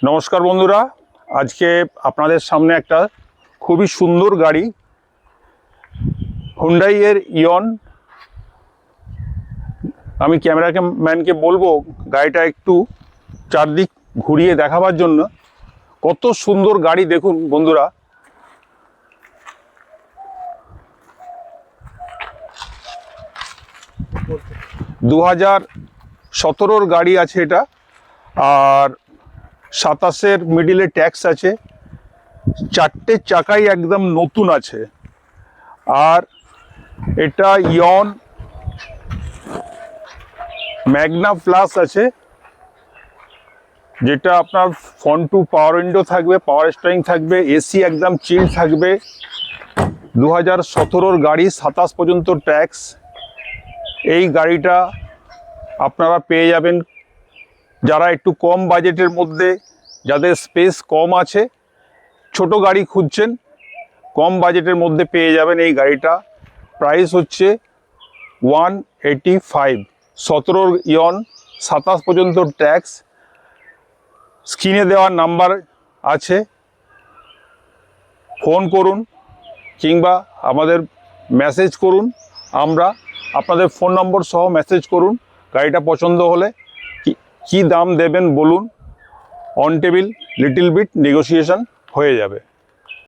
নমস্কার বন্ধুরা, আজকে আপনাদের সামনে একটা খুবই সুন্দর গাড়ি হুন্ডাই এর ইয়ন। আমি ক্যামেরাম্যানকে বলবো গাড়িটা একটু চারদিক ঘুরিয়ে দেখাবার জন্য। কত সুন্দর গাড়ি দেখুন বন্ধুরা। দু 2017 গাড়ি আছে এটা, আর 27-এর মিডিলে ট্যাক্স আছে। চারটে চাকাই একদম নতুন আছে। আর এটা ইয়ন ম্যাগনা প্লাস আছে, যেটা আপনার ফ্রন্ট টু পাওয়ার উইন্ডো থাকবে, পাওয়ার স্টিয়ারিং থাকবে, এসি একদম চিল থাকবে। 2017 গাড়ি, 27 পর্যন্ত ট্যাক্স। এই গাড়িটা আপনারা পেয়ে যাবেন যারা একটু কম বাজেটের মধ্যে, যাদের স্পেস কম আছে, ছোট গাড়ি খুঁজছেন, কম বাজেটের মধ্যে পেয়ে যাবেন এই গাড়িটা। প্রাইস হচ্ছে 185। 17 ইয়ন, 27 পর্যন্ত ট্যাক্স। স্ক্রিনে দেওয়ার নাম্বার আছে, ফোন করুন কিংবা আমাদের মেসেজ করুন। আমরা আপনাদের ফোন নম্বর সহ মেসেজ করুন। গাড়িটা পছন্দ হলে কি দাম দেবেন বলুন, on table little bit negotiation হয়ে যাবে।